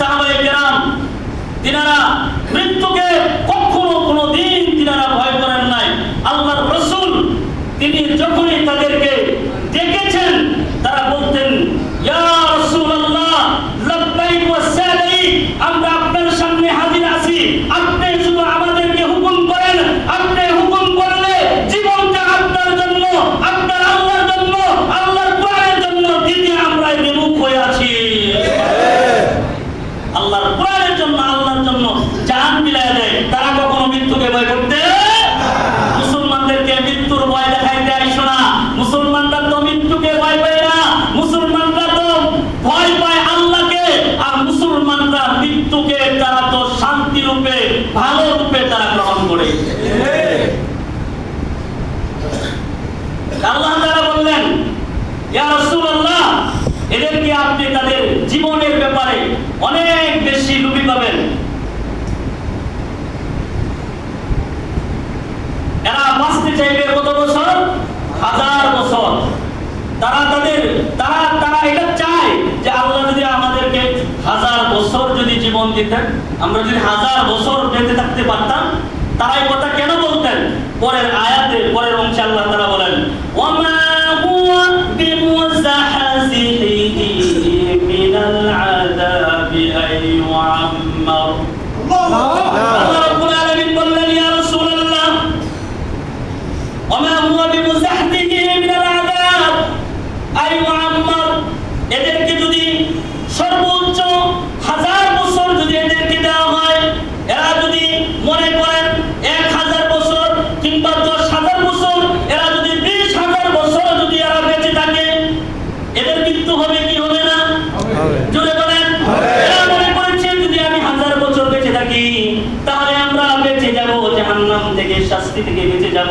সাহাবায়ে কেরাম তিনারা মৃত্যুকে কখনো কোনোদিন তিনারা ভয় করেন নাই। আল্লাহর রাসূল তিনি যখনই তাদেরকে ডেকেছেন তারা বলতেন, ইয়া রাসূলুল্লাহ লাব্বাইক ওয়া সাদাইক, আমরা আপনার সামনে হাজির আছি, আপনি শুধু আমাদেরকে হুকুম করেন, আপনি হুকুম করলে জীবনটা আপনার জন্য, আপনার আল্লাহর জন্য, আল্লাহর কোরআনের জন্য দিতে আমরা বিমুখ হয়ে আছি। আল্লাহর কোরআনের জন্য, আল্লাহর জন্য জান বিলায় দেয়। তারা কখনো মৃত্যুকে ভয় করতে মুসলমানদেরকে মৃত্যুর ভয় দেখাইতে আইসো না। মুসলমানরা তো মৃত্যুকে ভয় পায় না, মুসলমানরা তো ভয় পায় আল্লাহকে। আর মুসলমানরা মৃত্যুকে তারা তো শান্তি রূপে, ভালো রূপে তারা গ্রহণ করে। আল্লাহ তাআলা বললেন, ইয়া রাসূলুল্লাহ এদেরকে আপনি তাদের জীবনের ব্যাপারে অনেক বেশি লোভী পাবেন। এরা বাঁচতে চাইবে কত বছর? 1000 বছর। তারা এটা চায় যে আল্লাহ যদি আমাদেরকে 1000 বছর যদি জীবন দিতেন, আমরা যদি 1000 বছর বেঁচে থাকতে পারতাম। তারা এই কথা কেন বলতেন? পরের আয়াতে, পরের অংশে আল্লাহ তাআলা বলেন, ওয়ামা হুয়া বিমুযাহজিহি মিনাল আযাবি আইয়ুআম্মার। আল্লাহ রাব্বুল আলামিন বললেন, ইয়া রাসূলুল্লাহ ওয়ামা হুয়া বিমুযাহজিহি মিনাল আযাব আইয়ুআম্মার। এদেরকে যদি সর্বোচ্চ 1000 বছর যদি এদেরকে দেওয়া হয়, এরা যদি মনে করেন 1000 বছর কিংবা 10,000 বছর, এরা যদি 20,000 বছর যদি এরা বেঁচে থাকে, এদের মৃত্যু হবে কি হবে না? জোরে বলেন। এরা মনে করেছে যদি আমি 1000 বছর বেঁচে থাকি তাহলে আমরা বেঁচে যাব, জাহান্নাম থেকে, শাস্তি থেকে বেঁচে যাব।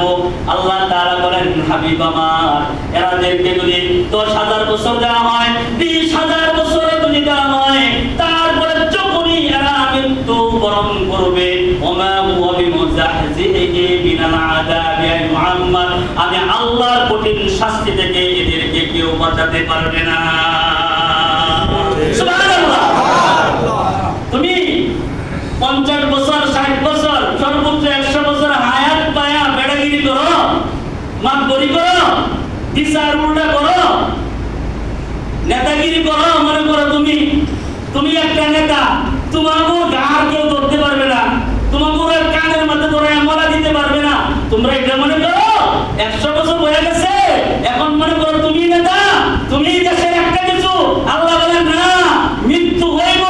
আল্লাহ তাআলা বলেন, হাবিব আমার, এরাদেরকে যদি 10,000 বছর দেওয়া হয়, 20,000 বছর যদি দেওয়া হয়, তারপরে যখনই এরা মৃত্যু বরণ করবে, ওমা হুয়া বিমুযাহজিহি মিনাল আযাবি আইয়ুআম্মার, আমি আল্লাহর কঠিন শাস্তি থেকে এদেরকে কেউ বাঁচাতে পারবে না। সুবহানাল্লাহ। তুমি 50 বছর, 60 বছর, সর্বোচ্চ 100 বছর হায়াত পায়া বেড়াগিরি করো, মাতবরি করো, বিচার উল্টা করো, নেতাগিরি করো, মনে করো তুমি একটা নেতা, তোমাকে গার কেউ ধরতে পারবে না, তোমাকে কানের মধ্যে ধরে আমলা দিতে পারবে না। তোমরা এটা মনে করো 100 বছর হয়ে গেছে, এখন মনে করো তুমি নেতা, তুমি দেশের একটা কিছু। আল্লাহ বলেন, না, মৃত্যু হইব,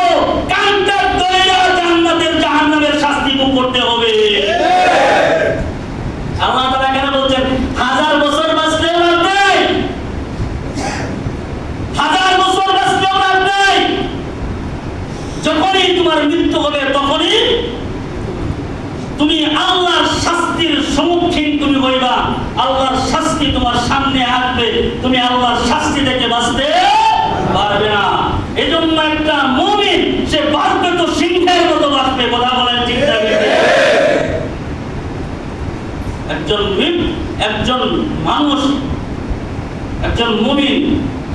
কানটা ধইরা জান্নাতের জাহান্নামের শাস্তি ভোগ করতে হবে। আল্লাহ তাআলা কেন বলছেন 1000 বছর বাঁচলেও লাভ নেই, 1000 বছর বাঁচলেও লাভ নেই। যখনই তোমার মৃত্যু হবে তখনই তুমি আল্লাহর শাস্তির সম্মুখীন তুমি হইবা। আল্লাহর শাস্তি তোমার সামনে আসবে, তুমি আল্লাহর শাস্তি থেকে বাঁচতে পারবে না। এজন্য একটা মুমিন সে বাঁচবে তো সিংহের মতো বাঁচবে। কথা বলেন ঠিক না? একজন মানুষ, একজন মুমিন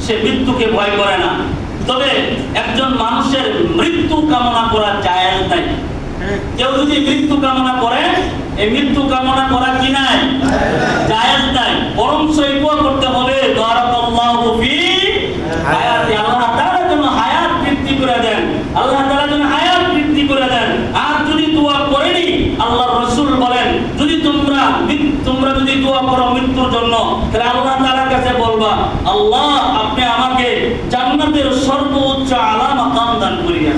সে মৃত্যুকে ভয় করে না। তবে একজন মানুষের মৃত্যু কামনা করা জায়েজ নাই। কেউ যদি মৃত্যু কামনা করে, এই মৃত্যু কামনা করা কি নাই? জায়েজ নাই। বরং সৈকত করতে হবে, বারাকাল্লাহু ফি হায়াতি, আল্লাহ তাআলা যেন হায়াত বৃদ্ধি করে দেন, আল্লাহ তাআলা যেন হায়াত বৃদ্ধি করে দেন। আর যদি দোয়া করেনি, আল্লাহর রাসূল বলেন, যদি তোমরা যদি দোয়া করো মৃত্যুর জন্য, তাহলে আল্লাহ তাআলার কাছে বলবা, আল্লাহ আপনি আমাকে জান্নাতের সর্বোচ্চ আলা মাকাম দান করিয়া।